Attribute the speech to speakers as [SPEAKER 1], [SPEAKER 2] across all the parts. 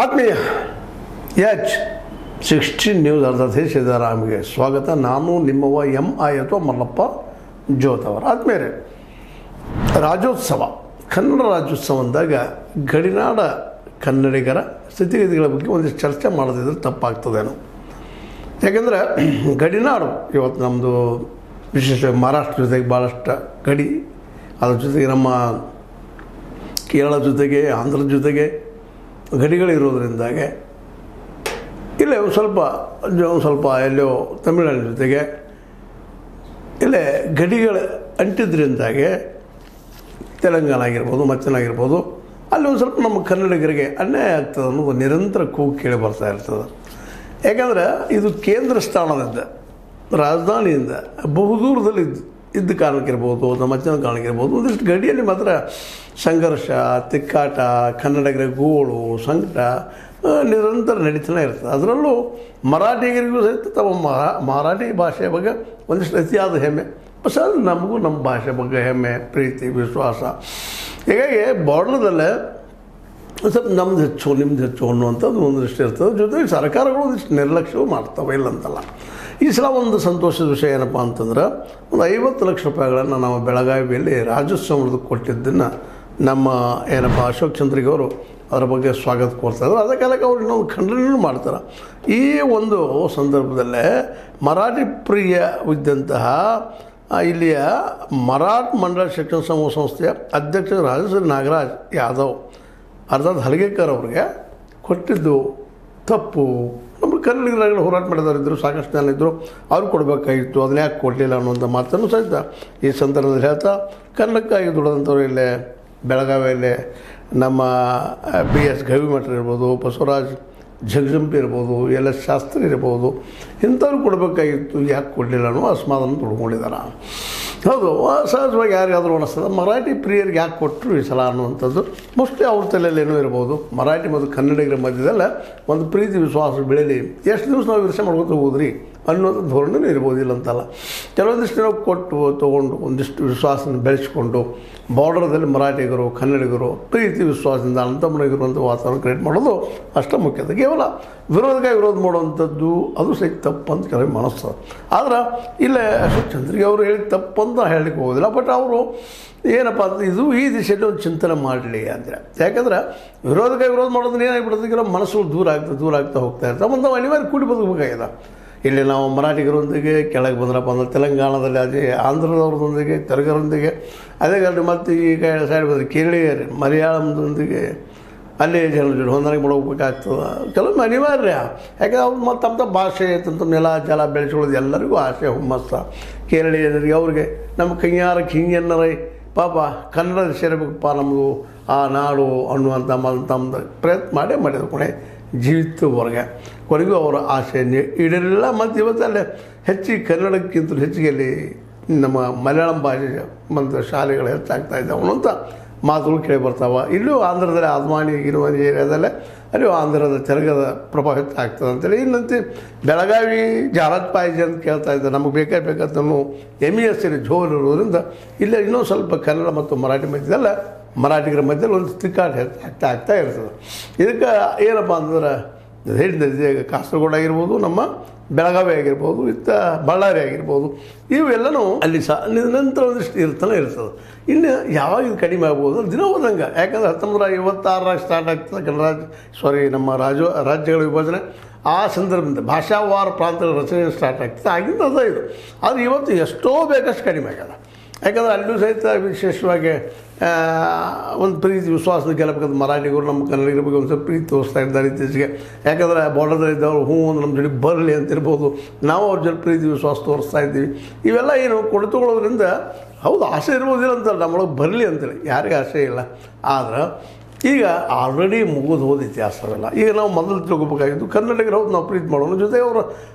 [SPEAKER 1] ಆತ್ಮೀಯ H16 news ಅರ್ಧತೆ ಸಿದ್ದರಾಮಗೆ ಸ್ವಾಗತ. ನಾನು ನಿಮ್ಮವ MI ಅಥವಾ ಮಲ್ಲಪ್ಪ ಜೋತವರ. ಆತ್ಮೀಯರೇ, ರಾಜ್ಯೋತ್ಸವ, ಕನ್ನಡ ರಾಜ್ಯೋತ್ಸವ ಅಂದಾಗ ಗಡಿನಾಡ ಕನ್ನಡಿಗರ ಸ್ಥಿತಿಗತಿಗಳ ಬಗ್ಗೆ ಒಂದಿಷ್ಟು ಚರ್ಚೆ ಮಾಡೋದಿದ್ರೆ ತಪ್ಪಾಗ್ತದೇನೋ. ಯಾಕೆಂದರೆ ಗಡಿನಾಡು ಇವತ್ತು ನಮ್ಮದು ವಿಶೇಷವಾಗಿ ಮಹಾರಾಷ್ಟ್ರ ಜೊತೆಗೆ ಭಾಳಷ್ಟು ಗಡಿ, ಅದ್ರ ಜೊತೆಗೆ ನಮ್ಮ ಕೇರಳ ಜೊತೆಗೆ ಆಂಧ್ರದ ಜೊತೆಗೆ ಗಡಿಗಳಿರೋದ್ರಿಂದಾಗೆ ಇಲ್ಲೇ ಸ್ವಲ್ಪ ಎಲ್ಲೋ ತಮಿಳುನಾಡಿನ ಜೊತೆಗೆ ಇಲ್ಲೇ ಗಡಿಗಳು ಅಂಟಿದ್ರಿಂದಾಗೆ ತೆಲಂಗಾಣ ಆಗಿರ್ಬೋದು, ಮತ್ತೇನಾಗಿರ್ಬೋದು, ಅಲ್ಲಿ ಒಂದು ಸ್ವಲ್ಪ ನಮ್ಮ ಕನ್ನಡಿಗರಿಗೆ ಅನ್ಯಾಯ ಆಗ್ತದೆ ಅನ್ನೋದು ನಿರಂತರ ಕೂಗು ಕೇಳಿ ಬರ್ತಾ ಇರ್ತದೆ. ಯಾಕಂದರೆ ಇದು ಕೇಂದ್ರ ಸ್ಥಾನದಿಂದ, ರಾಜಧಾನಿಯಿಂದ ಬಹುದೂರದಲ್ಲಿ ಇದ್ದ ಕಾರಣಕ್ಕಿರ್ಬೋದು, ನಮ್ಮ ಮಧ್ಯಾಹ್ನ ಕಾರಣಕ್ಕಿರ್ಬೋದು, ಒಂದಿಷ್ಟು ಗಡಿಯಲ್ಲಿ ಮಾತ್ರ ಸಂಘರ್ಷ, ತಿಕ್ಕಾಟ, ಕನ್ನಡಿಗರ ಗೋಳು, ಸಂಕಟ ನಿರಂತರ ನಡೀತಾನೆ ಇರ್ತದೆ. ಅದರಲ್ಲೂ ಮರಾಠಿಗರಿಗೂ ಸಹಿತ ತಮ್ಮ ಮರಾಠಿ ಭಾಷೆಯ ಬಗ್ಗೆ ಒಂದಿಷ್ಟು ಅತಿಯಾದ ಹೆಮ್ಮೆ, ಬಸ್ ಅದು ನಮಗೂ ನಮ್ಮ ಭಾಷೆ ಬಗ್ಗೆ ಹೆಮ್ಮೆ, ಪ್ರೀತಿ, ವಿಶ್ವಾಸ. ಹೀಗಾಗಿ ಬಾರ್ಡರ್ದಲ್ಲೇ ಸ್ವಲ್ಪ ನಮ್ದು ಹೆಚ್ಚು ನಿಮ್ದು ಹೆಚ್ಚು ಅನ್ನುವಂಥದ್ದು ಒಂದಿಷ್ಟು ಇರ್ತದೆ. ಜೊತೆಗೆ ಸರ್ಕಾರಗಳು ಒಂದಿಷ್ಟು ನಿರ್ಲಕ್ಷ್ಯವೂ ಮಾಡ್ತವೆ, ಇಲ್ಲಂತಲ್ಲ. ಈ ಸಲ ಒಂದು ಸಂತೋಷದ ವಿಷಯ ಏನಪ್ಪ ಅಂತಂದ್ರೆ, ಒಂದು 50 ಲಕ್ಷ ರೂಪಾಯಿಗಳನ್ನು ನಾವು ಬೆಳಗಾವಿಯಲ್ಲಿ ರಾಜ್ಯೋತ್ಸವದ ಕೊಟ್ಟಿದ್ದನ್ನು ನಮ್ಮ ಏನಪ್ಪ ಅಶೋಕ್ ಚಂದ್ರಿಗೆ ಅವರು ಅದರ ಬಗ್ಗೆ ಸ್ವಾಗತ ಕೋರ್ತಾಯಿದ್ರು. ಅದೇ ಕಾಲಕ್ಕೆ ಅವ್ರು ಇನ್ನೊಂದು ಖಂಡನೆಯೂ ಮಾಡ್ತಾರೆ. ಈ ಒಂದು ಸಂದರ್ಭದಲ್ಲೇ ಮರಾಠಿ ಪ್ರಿಯವಿದ್ದಂತಹ ಇಲ್ಲಿಯ ಮರಾಠ ಮಂಡಳ ಶಿಕ್ಷಣ ಸಮೂಹ ಸಂಸ್ಥೆಯ ಅಧ್ಯಕ್ಷ ರಾಜಶ್ರೀ ನಾಗರಾಜ್ ಯಾದವ್ ಅರ್ಥಾತ್ ಹಲಗೇಕರ್ ಅವ್ರಿಗೆ ಕೊಟ್ಟಿದ್ದು ತಪ್ಪು. ನಮ್ಮ ಕನ್ನಡಿಗರಾಗಲಿ ಹೋರಾಟ ಮಾಡಿದವರಿದ್ದರು, ಸಾಕಷ್ಟು ಜನ ಇದ್ದರು, ಅವ್ರು ಕೊಡಬೇಕಾಗಿತ್ತು, ಅದನ್ನ ಯಾಕೆ ಕೊಡಲಿಲ್ಲ ಅನ್ನುವಂಥ ಮಾತನ್ನು ಸಹಿತ ಈ ಸಂದರ್ಭದಲ್ಲಿ ಹೇಳ್ತಾ, ಕನ್ನಡಕ್ಕಾಗಿ ದುಡಿದಂಥವ್ರು ಇಲ್ಲೇ ಬೆಳಗಾವಿಯಲ್ಲೇ ನಮ್ಮ BS ಗವಿಮಠ ಇರ್ಬೋದು, ಬಸವರಾಜ್ ಜಗಜಂಪಿ ಇರ್ಬೋದು, LS ಶಾಸ್ತ್ರಿ ಇರ್ಬೋದು, ಇಂಥವ್ರು ಕೊಡಬೇಕಾಗಿತ್ತು, ಯಾಕೆ ಕೊಡಲಿಲ್ಲ ಅನ್ನೋ ಅಸಮಾಧಾನ ತೊಡ್ಕೊಂಡಿದ್ದಾರೆ. ಹೌದು, ಸಹಜವಾಗಿ ಯಾರಿಗಾದರೂ ಅನಿಸ್ತದೆ ಮರಾಠಿ ಪ್ರಿಯರಿಗೆ ಯಾಕೆ ಕೊಟ್ಟರು ಈ ಸಲ ಅನ್ನುವಂಥದ್ದು ಮೋಸ್ಟ್ಲಿ ಅವ್ರ ತಲೆಯಲ್ಲಿ ಏನೋ ಇರ್ಬೋದು. ಮರಾಠಿ ಮತ್ತು ಕನ್ನಡಿಗರ ಮಧ್ಯದಲ್ಲ ಒಂದು ಪ್ರೀತಿ ವಿಶ್ವಾಸ ಬೆಳೀಲಿ, ಎಷ್ಟು ದಿವಸ ನಾವು ವಿಮರ್ಶೆ ಮಾಡ್ಕೊತ ಹೋದ್ರಿ ಅನ್ನೋದು ಧೋರಣೆನೂ ಇರ್ಬೋದಿಲ್ಲ ಅಂತಲ್ಲ. ಕೆಲವೊಂದಿಷ್ಟು ನಾವು ಕೊಟ್ಟು ತೊಗೊಂಡು ಒಂದಿಷ್ಟು ವಿಶ್ವಾಸನ ಬೆಳೆಸ್ಕೊಂಡು ಬಾರ್ಡರ್ದಲ್ಲಿ ಮರಾಠಿಗರು, ಕನ್ನಡಿಗರು ಪ್ರೀತಿ ವಿಶ್ವಾಸದಿಂದ ಅನಂತಮನಾಗಿರುವಂಥ ವಾತಾವರಣ ಕ್ರಿಯೇಟ್ ಮಾಡೋದು ಅಷ್ಟೇ ಮುಖ್ಯತೆ. ಕೇವಲ ವಿರೋಧಕ್ಕಾಗಿ ವಿರೋಧ ಮಾಡುವಂಥದ್ದು ಅದು ಸಹಿತ ತಪ್ಪು ಅಂತ ಕೆಲವು ಮನಸ್ತದೆ. ಆದ್ರೆ ಇಲ್ಲೇ ಅಶೋಕ್ ಚಂದ್ರಿಗೆ ಅವರು ಹೇಳಿ ತಪ್ಪು ಅಂತ ಹೇಳಲಿಕ್ಕೆ ಹೋಗೋದಿಲ್ಲ. ಬಟ್ ಅವರು ಏನಪ್ಪ ಅಂತ ಇದು ಈ ದಿಶೆಯಲ್ಲಿ ಒಂದು ಚಿಂತನೆ ಮಾಡಲಿ ಅಂದರೆ, ಯಾಕಂದ್ರೆ ವಿರೋಧಕ್ಕಾಗಿ ವಿರೋಧ ಮಾಡೋದನ್ನ ಏನಾಗಿಬಿಡ್ತದೆ, ಕೆಲವು ಮನಸ್ಸುಗಳು ದೂರ ಆಗ್ತಾ ಹೋಗ್ತಾ ಇರ್ತವೆ. ಮತ್ತು ನಾವು ಅನಿವಾರ್ಯ ಕೂಡಿ ಬದುಕಬೇಕಾಗಿದೆ. ಇಲ್ಲಿ ನಾವು ಮರಾಠಿಗರೊಂದಿಗೆ ಕೆಳಗೆ ಬಂದ್ರಪ್ಪ ಅಂದ್ರೆ ತೆಲಂಗಾಣದಲ್ಲಿ ಅದೇ ಆಂಧ್ರದವ್ರದೊಂದಿಗೆ, ತೆಲುಗರೊಂದಿಗೆ, ಅದೇ ಕಾರಣ ಮತ್ತು ಈಗ ಸೈಡ್ ಬಂದರೆ ಕೇರಳೀಯರು, ಮಲಯಾಳಂದೊಂದಿಗೆ ಅಲ್ಲೇ ಜನರ ಜೊತೆ ಹೊಂದಾಣಿಕೆ ಮಾಡೋಗ್ಬೇಕಾಗ್ತದೆ. ಕೆಲವೊಮ್ಮೆ ಅನಿವಾರ್ಯ. ಯಾಕಂದ್ರೆ ಅವ್ರು ಮತ್ತು ತಮ್ಮ ಭಾಷೆ, ತಮ್ಮ ನೆಲ ಜಲ ಬೆಳೆಸ್ಕೊಳ್ಳೋದು ಎಲ್ಲರಿಗೂ ಆಸೆ, ಹುಮ್ಮಸ್ಸ. ಕೇರಳೀಯರಿಗೆ ಅವ್ರಿಗೆ ನಮ್ಮ ಕೈಯಾರಕ್ಕೆ ಹಿಂಗೆನ್ನರೈ ಪಾಪ ಕನ್ನಡ ಸೇರಬೇಕಪ್ಪ ನಮ್ಮದು ಆ ನಾಡು ಅನ್ನುವಂಥ ತಮ್ಮದು ಪ್ರಯತ್ನ ಮಾಡಿದ್ರು ಕೊನೆ ಜೀವಿತವರೆಗೆ. ಕೊನೆಗೂ ಅವರ ಆಸೆ ಈಡೇರಿಲ್ಲ. ಮತ್ತು ಇವತ್ತಲ್ಲೇ ಹೆಚ್ಚಿಗೆ ಕನ್ನಡಕ್ಕಿಂತ ಹೆಚ್ಚಿಗೆ ಅಲ್ಲಿ ನಮ್ಮ ಮಲಯಾಳಂ ಭಾಷೆ ಮತ್ತು ಶಾಲೆಗಳು ಹೆಚ್ಚಾಗ್ತಾ ಇದ್ದಾವೆ ಅನ್ನೋಂಥ ಮಾತುಗಳು ಕೇಳಿ ಬರ್ತಾವೆ. ಇಲ್ಲೂ ಆಂಧ್ರದಲ್ಲಿ ಆದ್ಮಾನಿ ಗಿರುವಾನಿ ಏರಿಯಾದಲ್ಲೇ ಅಲ್ಲೂ ಆಂಧ್ರದ ತೆಲುಗದ ಪ್ರಭಾವ ಹೆಚ್ಚಾಗ್ತದೆ ಅಂತೇಳಿ ಇನ್ನಂತೆ ಬೆಳಗಾವಿ ಜಾರತ್ ಪಾಯ್ಜಿ ಅಂತ ಕೇಳ್ತಾ ಇದ್ದಾರೆ. ನಮಗೆ ಬೇಕಾದಂತ MES ಜೋರು ಇರೋದ್ರಿಂದ ಇಲ್ಲೇ ಇನ್ನೊಂದು ಸ್ವಲ್ಪ ಕನ್ನಡ ಮತ್ತು ಮರಾಠಿ ಮಧ್ಯದಲ್ಲ ಮರಾಠಿಗರ ಮಧ್ಯದಲ್ಲಿ ಒಂದು ತಿಕ್ಕಾಟ ಆಗ್ತಾ ಇರ್ತದೆ. ಇದಕ್ಕೆ ಏನಪ್ಪ ಅಂದ್ರೆ ಹೇಳಿದ್ದೆ, ಕಾಸರಗೋಡು ಆಗಿರ್ಬೋದು, ನಮ್ಮ ಬೆಳಗಾವಿ ಆಗಿರ್ಬೋದು, ಬಳ್ಳಾರಿ ಆಗಿರ್ಬೋದು, ಇವೆಲ್ಲನೂ ಅಲ್ಲಿ ನಂತರ ಒಂದಿಷ್ಟು ಇರ್ತದೆ. ಇನ್ನು ಯಾವಾಗ ಇದು ಕಡಿಮೆ ಆಗ್ಬೋದು ದಿನ ಹೋದಂಗೆ. ಯಾಕಂದರೆ 1956 ಸ್ಟಾರ್ಟ್ ಆಗ್ತದೆ ನಮ್ಮ ರಾಜ್ಯಗಳ ವಿಭಜನೆ. ಆ ಸಂದರ್ಭದಿಂದ ಭಾಷಾವಾರ ಪ್ರಾಂತಗಳ ರಚನೆ ಸ್ಟಾರ್ಟ್ ಆಗ್ತದೆ. ಆಗಿಂದ ಅದ ಇದು. ಆದರೆ ಇವತ್ತು ಎಷ್ಟೋ ಬೇಕಷ್ಟು ಕಡಿಮೆ ಆಗ್ಯದ. ಯಾಕಂದರೆ ಅಲ್ಲೂ ಸಹಿತ ವಿಶೇಷವಾಗಿ ಒಂದು ಪ್ರೀತಿ ವಿಶ್ವಾಸದ ಗೆಲ್ಲಬೇಕಾದ ಮರಾಠಿಗರು ನಮ್ಮ ಕನ್ನಡಿಗರ ಬಗ್ಗೆ ಒಂದು ಸ್ವಲ್ಪ ಪ್ರೀತಿ ತೋರಿಸ್ತಾ ಇದ್ದಾರೆ ಇತ್ತೀಚೆಗೆ. ಯಾಕಂದರೆ ಬಾರ್ಡರ್ದಲ್ಲಿದ್ದವರು ಒಂದು ನಮ್ಮ ಜೊತೆ ಬರಲಿ ಅಂತಿರ್ಬೋದು, ನಾವು ಅವ್ರ ಜೊತೆ ಪ್ರೀತಿ ವಿಶ್ವಾಸ ತೋರಿಸ್ತಾ ಇದ್ದೀವಿ. ಇವೆಲ್ಲ ಏನು ಕೊಡ್ತುಕೊಳ್ಳೋದ್ರಿಂದ ಹೌದು ಆಸೆ ಇರ್ಬೋದಿಲ್ಲ ಅಂತಲ್ಲ, ನಮ್ಮೊಳಗೆ ಬರಲಿ ಅಂತೇಳಿ ಯಾರಿಗೆ ಆಸೆ ಇಲ್ಲ. ಆದ್ರೆ ಈಗ ಆಲ್ರೆಡಿ ಮುಗಿದು ಹೋದ ಇತಿಹಾಸವೆಲ್ಲ. ಈಗ ನಾವು ಮೊದಲು ತಿಳ್ಕೊಬೇಕಾಗಿದ್ದು ಕನ್ನಡಿಗರು ಹೌದು ನಾವು ಪ್ರೀತಿ ಮಾಡೋಣ, ಜೊತೆಗೆ ಅವರು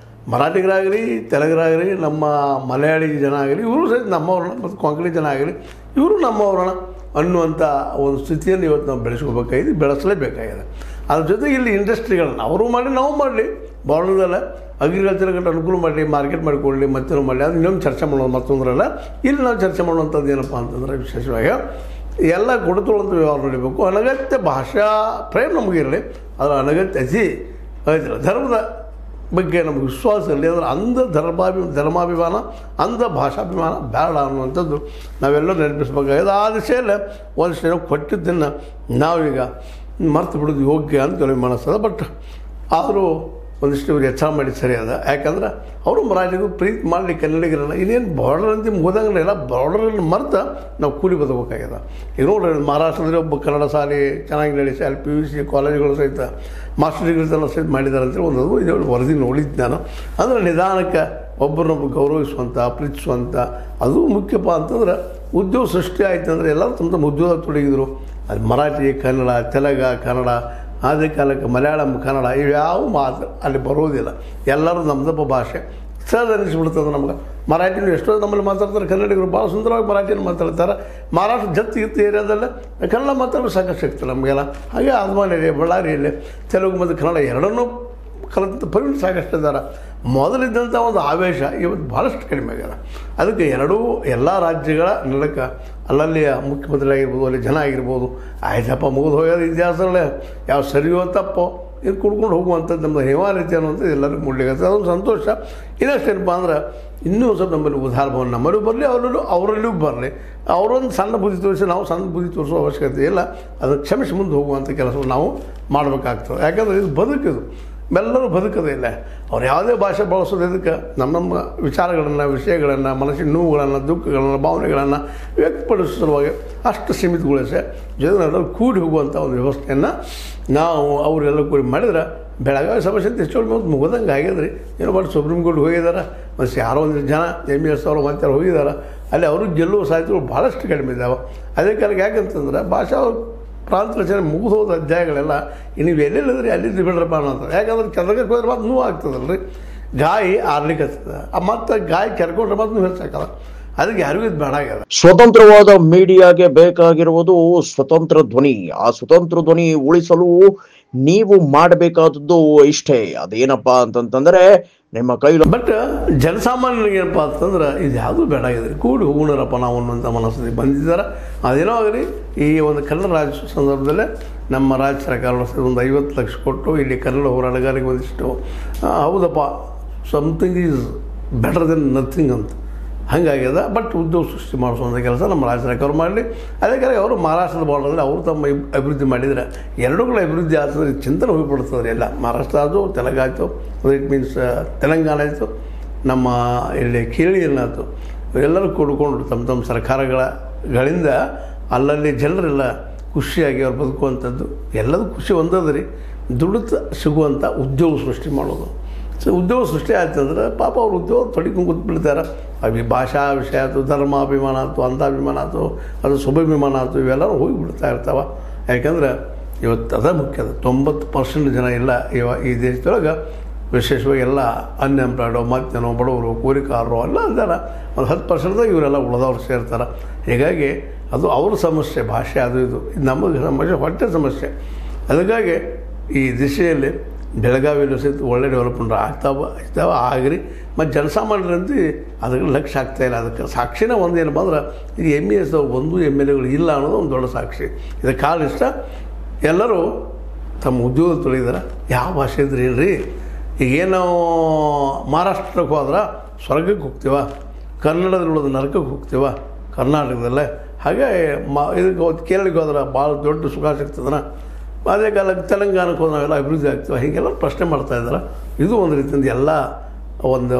[SPEAKER 1] ಮರಾಠಿಗರಾಗಲಿ, ತೆಲುಗರಾಗಲಿ, ನಮ್ಮ ಮಲಯಾಳಿ ಜನ ಆಗಲಿ, ಇವರು ಸಹಿತ ನಮ್ಮವ್ರನ್ನ, ಮತ್ತು ಕೊಂಕಣಿ ಜನ ಆಗಲಿ ಇವರು ನಮ್ಮವ್ರನ್ನ ಅನ್ನುವಂಥ ಒಂದು ಸ್ಥಿತಿಯನ್ನು ಇವತ್ತು ನಾವು ಬೆಳೆಸಲೇಬೇಕಾಗಿದೆ. ಅದ್ರ ಜೊತೆಗೆ ಇಲ್ಲಿ ಇಂಡಸ್ಟ್ರಿಗಳನ್ನ ಅವರು ಮಾಡಿ ನಾವು ಮಾಡಲಿ, ಬಾರ್ಡರ್ದಲ್ಲ ಅಗ್ರಿಕಲ್ಚರ್ ಗಂಟೆ ಅನುಕೂಲ ಮಾಡಲಿ, ಮಾರ್ಕೆಟ್ ಮಾಡಿಕೊಳ್ಳಿ, ಮತ್ತೇನು ಮಾಡಲಿ, ಅದು ಇನ್ನೊಂದು ಚರ್ಚೆ ಮಾಡೋದು ಮತ್ತೊಂದರಲ್ಲ. ಇಲ್ಲಿ ನಾವು ಚರ್ಚೆ ಮಾಡುವಂಥದ್ದು ಏನಪ್ಪ ಅಂತಂದರೆ ವಿಶೇಷವಾಗಿ ಎಲ್ಲ ಕೊಡುತ್ತುವಂಥ ವ್ಯವಹಾರ ನಡೀಬೇಕು. ಅನಗತ್ಯ ಭಾಷಾ ಪ್ರೇಮ ನಮಗಿರಲಿ, ಅದರ ಅನಗತ್ಯ ಧರ್ಮದ ಬಗ್ಗೆ ನಮಗೆ ವಿಶ್ವಾಸ ಇರಲಿ. ಅದರ ಧರ್ಮಾಭಿಮಾನ ಅಂಧ ಭಾಷಾಭಿಮಾನ ಬೇಡ ಅನ್ನುವಂಥದ್ದು ನಾವೆಲ್ಲರೂ ನೆನಪಿಸ್ಬೇಕಾಗಿದೆ. ಆ ದಿಶೆಯಲ್ಲೇ ಒಂದಿಷ್ಟು ಏನೋ ಕೊಟ್ಟಿದ್ದನ್ನು ನಾವೀಗ ಮರ್ತು ಬಿಡೋದು ಯೋಗ್ಯ ಅಂತ ಕೆಲವು ಮನಸ್ಸದ. ಬಟ್ ಆದರೂ ಒಂದಿಷ್ಟು ಇವ್ರು ಎಚ್ಚರ ಮಾಡಿ ಸರಿ ಅದ. ಯಾಕಂದ್ರೆ ಅವರು ಮರಾಠಿಗೂ ಪ್ರೀತಿ ಮಾಡಲಿ ಕನ್ನಡಿಗರಲ್ಲ. ಇನ್ನೇನು ಬಾರ್ಡರ್ ಅಂತ ಮುಗಿದಂಗಿಲ್ಲ, ಬಾರ್ಡರಲ್ಲಿ ಮರ್ತ ನಾವು ಕೂಡಿ ಬದಬೇಕಾಗ್ಯದ. ಈಗ ನೋಡ್ರಿ, ಮಹಾರಾಷ್ಟ್ರದಲ್ಲಿ ಒಬ್ಬ ಕನ್ನಡ ಶಾಲೆ ಚೆನ್ನಾಗಿ ನಡೆಸಿ ಅಲ್ಲಿ PUC ಕಾಲೇಜುಗಳು ಸಹಿತ ಮಾಸ್ಟರ್ ಡಿಗ್ರಿ ಸಹಿತ ಮಾಡಿದ್ದಾರೆ ಅಂತೇಳಿ ಒಂದು ಇದು ವರದಿ ನೋಡಿದ್ದು ನಾನು. ಅಂದರೆ ನಿಧಾನಕ್ಕೆ ಒಬ್ಬರನ್ನೊಬ್ಬರು ಗೌರವಿಸುವಂಥ, ಪ್ರೀತಿಸುವಂಥ, ಅದು ಮುಖ್ಯಪ್ಪ ಅಂತಂದ್ರೆ ಉದ್ಯೋಗ ಸೃಷ್ಟಿ ಆಯ್ತು ಅಂದರೆ ಎಲ್ಲರೂ ತಮ್ಮ ಉದ್ಯೋಗ ತೊಡಗಿದ್ರು. ಅದು ಮರಾಠಿ, ಕನ್ನಡ, ತೆಲುಗು, ಕನ್ನಡ, ಅದೇ ಕಾಲಕ್ಕೆ ಮಲಯಾಳಂ, ಕನ್ನಡ ಇವ್ಯಾವ ಮಾತು ಅಲ್ಲಿ ಬರೋದಿಲ್ಲ. ಎಲ್ಲರೂ ನಮ್ಮದಪ್ಪ ಭಾಷೆ ಸಹಜ ಅನಿಸ್ಬಿಡ್ತದೆ ನಮ್ಗೆ. ಮರಾಠಿನೂ ಎಷ್ಟೋ ನಮ್ಮಲ್ಲಿ ಮಾತಾಡ್ತಾರೆ ಕನ್ನಡಿಗರು, ಭಾಳ ಸುಂದರವಾಗಿ ಮರಾಠಿಯನ್ನು ಮಾತಾಡ್ತಾರೆ. ಮಹಾರಾಷ್ಟ್ರ ಜೊತೆ ಏರಿಯಾದಲ್ಲೇ ಕನ್ನಡ ಮಾತಾಡೋದು ಸಾಕಷ್ಟು ಸಿಗ್ತದೆ ನಮಗೆಲ್ಲ. ಹಾಗೆ ಆದ್ಮಾನಿಯಲ್ಲಿ, ಬಳ್ಳಾರಿಯಲ್ಲಿ ತೆಲುಗು ಮತ್ತು ಕನ್ನಡ ಎರಡನ್ನೂ ಕಲಿತ ಪರಿಣಾಮ ಸಾಕಷ್ಟು ಇದ್ದಾರೆ. ಮೊದಲಿದ್ದಂಥ ಒಂದು ಆವೇಶ ಇವತ್ತು ಭಾಳಷ್ಟು ಕಡಿಮೆ ಆಗ್ಯದ. ಅದಕ್ಕೆ ಎಲ್ಲ ರಾಜ್ಯಗಳ ನೆಲಕ್ಕೆ ಅಲ್ಲಲ್ಲಿಯ ಮುಖ್ಯಮಂತ್ರಿ ಆಗಿರ್ಬೋದು, ಅಲ್ಲಿ ಜನ ಆಗಿರ್ಬೋದು, ಆಯ್ತಪ್ಪ ಮುಗಿದು ಹೋಗೋದು ಇತಿಹಾಸದಲ್ಲೇ ಯಾವ ಸರಿಯೋ ತಪ್ಪೋ ಇದು ಕುಡ್ಕೊಂಡು ಹೋಗುವಂಥದ್ದು ನಮ್ಮದು ಹೇಮಾರೀತಿ ಅನ್ನುವಂಥದ್ದು ಎಲ್ಲರಿಗೂ ಮೂಡಲಿಕ್ಕೆ ಅದೊಂದು ಸಂತೋಷ. ಇನ್ನಷ್ಟೇನಪ್ಪ ಅಂದ್ರೆ ಇನ್ನೂ ಸ್ವಲ್ಪ ನಮ್ಮಲ್ಲಿ ಉದಾರ ಭವನ ನಮ್ಮಲ್ಲೂ ಬರಲಿ, ಅವರಲ್ಲೂ ಬರಲಿ. ಅವರೊಂದು ಸಣ್ಣ ಬುದ್ಧಿ ತೋರಿಸಿ ನಾವು ಸಣ್ಣ ಬುದ್ಧಿ ತೋರಿಸೋ ಅವಶ್ಯಕತೆ ಇಲ್ಲ. ಅದನ್ನು ಕ್ಷಮಿಸಿ ಮುಂದೆ ಹೋಗುವಂಥ ಕೆಲಸವನ್ನು ನಾವು ಮಾಡಬೇಕಾಗ್ತದೆ. ಯಾಕಂದರೆ ಇದು ಬದುಕಿದು, ಎಲ್ಲರೂ ಬದುಕದೇ ಇಲ್ಲ. ಅವ್ರು ಯಾವುದೇ ಭಾಷೆ ಬಳಸೋದು ಇದಕ್ಕೆ ನಮ್ಮ ವಿಚಾರಗಳನ್ನು, ವಿಷಯಗಳನ್ನು, ಮನಸ್ಸಿನ ನೋವುಗಳನ್ನು, ದುಃಖಗಳನ್ನು, ಭಾವನೆಗಳನ್ನು ವ್ಯಕ್ತಪಡಿಸೋ ಸಲುವಾಗಿ ಅಷ್ಟು ಸೀಮಿತಗೊಳಿಸಿ ಜನರೆಲ್ಲರೂ ಕೂಡಿ ಹೋಗುವಂಥ ಒಂದು ವ್ಯವಸ್ಥೆಯನ್ನು ನಾವು ಅವರೆಲ್ಲ ಕೂಡಿ ಮಾಡಿದ್ರೆ ಬೆಳಗಾವಿ ಸಮಸ್ಯೆ ಅಂತ ಎಷ್ಟು ಮುಗೋದಂಗೆ ಆಗ್ಯದ್ರಿ. ಏನೋ ಮಾಡಿ ಸುಪ್ರೀಂ ಕೋರ್ಟ್ ಹೋಗಿದ್ದಾರೆ, ಮತ್ತು ಯಾರೋ ಒಂದು ಜನ MBS ಅವರು ಮತ್ತೆ ಹೋಗಿದ್ದಾರೆ. ಅಲ್ಲಿ ಅವರು ಗೆಲ್ಲುವ ಸಾಧ್ಯತೆಗಳು ಭಾಳಷ್ಟು ಕಡಿಮೆ ಇದ್ದಾವೆ. ಅದೇ ಕಾಲಕ್ಕೆ ಯಾಕಂತಂದ್ರೆ ಭಾಷಾ ಪ್ರಾಂತ ರಚನೆ ಮುಗಿದು ಹೋದ ಅಧ್ಯಾಯಗಳೆಲ್ಲ ನೀವು ಎಲ್ಲೆಲ್ಲಿದ್ರಿ ಅಲ್ಲಿದ್ದು ಬಿಡ್ರಪ್ಪ ಅನ್ನೋದು. ಯಾಕಂದ್ರೆ ಕೆಳಗಕ್ಕೆ ಹೋದ್ರೆ ಮತ್ತೆ ನೋವು ಆಗ್ತದಲ್ಲ ರೀ, ಗಾಯ ಆರ್ಲಿಕ್ಕೆ ಹತ್ತದ, ಮತ್ತು ಗಾಯ ಕೆರ್ಕೊಂಡ್ರೆ ಮತ್ತೆ ನೀವು ಹೆಚ್ಚಾಕಲ್ಲ. ಅದಕ್ಕೆ ಯಾರಿಗೂ ಇದು ಬೇಡ ಆಗ್ಯದ.
[SPEAKER 2] ಸ್ವತಂತ್ರವಾದ ಮೀಡಿಯಾಗೆ ಬೇಕಾಗಿರುವುದು ಸ್ವತಂತ್ರ ಧ್ವನಿ. ಆ ಸ್ವತಂತ್ರ ಧ್ವನಿ ಉಳಿಸಲು ನೀವು ಮಾಡಬೇಕಾದದ್ದು ಇಷ್ಟೇ. ಅದೇನಪ್ಪಾ ಅಂತಂತಂದ್ರೆ ನಿಮ್ಮ ಕೈಲಿ.
[SPEAKER 1] ಬಟ್ ಜನಸಾಮಾನ್ಯರಿಗೆ ಏನಪ್ಪ ಅಂತಂದ್ರೆ ಇದು ಯಾವುದೂ ಬೇಡ ಆಗಿದ್ರಿ, ಕೂಡಿ ಹೋಗೋಣರಪ್ಪ ನಾವು ಅನ್ನುವಂಥ ಮನಸ್ಸಿಗೆ ಬಂದಿದ್ದಾರೆ. ಅದೇನೋ ಆಗಲಿ, ಈ ಒಂದು ಕನ್ನಡ ರಾಜ್ಯೋತ್ಸವ ಸಂದರ್ಭದಲ್ಲೇ ನಮ್ಮ ರಾಜ್ಯ ಸರ್ಕಾರ ಒಂದು 50 ಲಕ್ಷ ಕೊಟ್ಟು ಇಲ್ಲಿ ಕನ್ನಡ ಹೋರಾಟಗಾರರಿಗೆ ಒಂದಿಷ್ಟು ಹೌದಪ್ಪ something is better than nothing ಅಂತ ಹಂಗಾಗ್ಯದ. ಬಟ್ ಉದ್ಯೋಗ ಸೃಷ್ಟಿ ಮಾಡಿಸುವಂಥ ಕೆಲಸ ನಮ್ಮ ರಾಜ್ಯ ಸರ್ಕಾರ ಮಾಡಲಿ. ಅದೇ ಕಾರಣ ಅವರು ಮಹಾರಾಷ್ಟ್ರದ ಬಾರ್ಡರಲ್ಲಿ ಅವರು ತಮ್ಮ ಅಭಿವೃದ್ಧಿ ಮಾಡಿದರೆ ಎರಡೂಗಳ ಅಭಿವೃದ್ಧಿ ಆಗ್ತದೆ, ಚಿಂತನೆ ಹೋಗಿಬಿಡ್ತದೆ. ಎಲ್ಲ ಮಹಾರಾಷ್ಟ್ರ ಆಯಿತು, ತೆಲುಗು ಆಯಿತು, ಇಟ್ ಮೀನ್ಸ್ ತೆಲಂಗಾಣ ಆಯಿತು, ನಮ್ಮ ಇಲ್ಲಿ ಕೇರಳಿಯನ್ನಾಯಿತು, ಎಲ್ಲರೂ ಕೂಡಿಕೊಂಡು ತಮ್ಮ ಸರ್ಕಾರಗಳಿಂದ ಅಲ್ಲಲ್ಲಿ ಜನರೆಲ್ಲ ಖುಷಿಯಾಗಿ ಅವ್ರು ಬದುಕುವಂಥದ್ದು ಎಲ್ಲದೂ ಖುಷಿ ಒಂದದ್ರಿ. ದುಡಿತ ಸಿಗುವಂಥ ಉದ್ಯೋಗ ಸೃಷ್ಟಿ ಮಾಡೋದು. ಸೊ ಉದ್ಯೋಗ ಸೃಷ್ಟಿ ಆಯ್ತು ಅಂದ್ರೆ ಪಾಪ ಅವ್ರು ಉದ್ಯೋಗ ತೊಡಿಕೊಂಡು ಕೂತ್ಬಿಡ್ತಾರೆ. ಅವು ಭಾಷಾ ವಿಷಯ ಆಯಿತು, ಧರ್ಮಾಭಿಮಾನ ಆಯಿತು, ಅಂಧಾಭಿಮಾನ ಆಯಿತು, ಅದು ಶುಭಾಭಿಮಾನ ಆಯಿತು, ಇವೆಲ್ಲರೂ ಹೋಗಿಬಿಡ್ತಾ ಇರ್ತಾವೆ. ಯಾಕಂದ್ರೆ ಇವತ್ತು ಅದೇ ಮುಖ್ಯ. 90% ಜನ ಇಲ್ಲ ಈ ದೇಶದೊಳಗೆ, ವಿಶೇಷವಾಗಿ ಎಲ್ಲ ಅನ್ಎಂಪ್ಲಾಯ್ಡು, ಮತ್ತೇನೋ ಬಡವರು, ಕೂಲಿಕಾರರು ಎಲ್ಲ ಇದ್ದಾರೆ. ಒಂದು 10% ಇವರೆಲ್ಲ ಉಳಿದವ್ರು ಸೇರ್ತಾರೆ. ಹೀಗಾಗಿ ಅದು ಅವ್ರ ಸಮಸ್ಯೆ, ಭಾಷೆ ಅದು ಇದು ನಮಗೆ ಸಮಸ್ಯೆ, ಹೊಟ್ಟೆ ಸಮಸ್ಯೆ. ಅದಕ್ಕಾಗಿ ಈ ದಿಶೆಯಲ್ಲಿ ಬೆಳಗಾವಿಯಲ್ಲಿ ಸಹಿತ ಒಳ್ಳೆ ಡೆವಲಪ್ಮೆಂಟ್ ಆಗ್ತಾವೆ ಆಗ್ರಿ. ಮತ್ತು ಜನಸಾಮಾನ್ಯರಂತೂ ಅದಕ್ಕೆ ಲಕ್ಷ್ಯ ಆಗ್ತಾಯಿಲ್ಲ. ಅದಕ್ಕೆ ಸಾಕ್ಷಿನ ಒಂದು ಏನಪ್ಪ ಅಂದ್ರೆ ಇದು MES ಒಂದು MLAಗಳು ಇಲ್ಲ ಅನ್ನೋದು ಒಂದು ದೊಡ್ಡ ಸಾಕ್ಷಿ. ಇದಕ್ಕೆ ಕಾರಣ ಇಷ್ಟ, ಎಲ್ಲರೂ ತಮ್ಮ ಉದ್ಯೋಗ ತೊಳಿದಾರೆ. ಯಾವ ಭಾಷೆ ಇದ್ರೆ ಇಲ್ರಿ. ಈಗೇನು ಮಹಾರಾಷ್ಟ್ರಕ್ಕೆ ಹೋದ್ರೆ ಸ್ವರ್ಗಕ್ಕೆ ಹೋಗ್ತೀವ, ಕನ್ನಡದಲ್ಲಿರೋದು ನರಕಕ್ಕೆ ಹೋಗ್ತೀವ ಕರ್ನಾಟಕದಲ್ಲೇ. ಹಾಗೆ ಇದಕ್ಕೆ ಕೇರಳಕ್ಕೆ ಹೋದ್ರೆ ಭಾಳ ದೊಡ್ಡ ಸುಖ ಸಿಗ್ತದನ. ಅದೇ ಕಾಲಕ್ಕೆ ತೆಲಂಗಾಣಕ್ಕೆ ಹೋದ ನಾವೆಲ್ಲ ಅಭಿವೃದ್ಧಿ ಆಗ್ತೀವಿ. ಹೀಗೆಲ್ಲ ಪ್ರಶ್ನೆ ಮಾಡ್ತಾಯಿದ್ದಾರೆ. ಇದು ಒಂದು ರೀತಿಯಿಂದ ಎಲ್ಲ ಒಂದು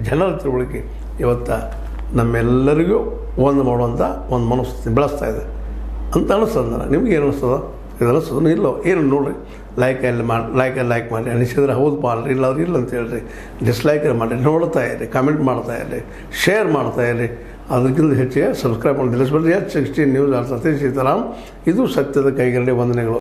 [SPEAKER 1] ಜನರ ತಿಳುವಳಿಕೆ ಇವತ್ತು ನಮ್ಮೆಲ್ಲರಿಗೂ ಒಂದು ಮಾಡುವಂಥ ಒಂದು ಮನಸ್ಥಿತಿ ಬೆಳೆಸ್ತಾ ಇದೆ ಅಂತ ಅನ್ನಿಸ್ತದೆ. ನಿಮ್ಗೆ ಏನು ಅನ್ನಿಸ್ತದ? ಇದು ಅನ್ನಿಸ್ತದೂ ಇಲ್ಲೋ ಏನು ನೋಡಿರಿ. ಲೈಕ್ ಮಾಡಿ ಅನಿಸಿದ್ರೆ ಹೌದು ಮಾಡ್ರಿ, ಇಲ್ಲಾದ್ರೆ ಇಲ್ಲ ಅಂತ ಹೇಳ್ರಿ. ಡಿಸ್ಲೈಕ್ ಮಾಡಿರಿ, ನೋಡ್ತಾ ಇರಿ, ಕಮೆಂಟ್ ಮಾಡ್ತಾ ಇರಿ, ಶೇರ್ ಮಾಡ್ತಾ ಇರಿ. ಅದಕ್ಕಿಂತ ಹೆಚ್ಚಿಗೆ ಸಬ್ಸ್ಕ್ರೈಬ್ ಮಾಡಿ ತಿಳಿಸ್ಬಿಡ್ರಿ. H16 news Satish Sitaram. ಇದು ಸತ್ಯದ ಕೈಗರಡಿ ವಂದನೆಗಳು.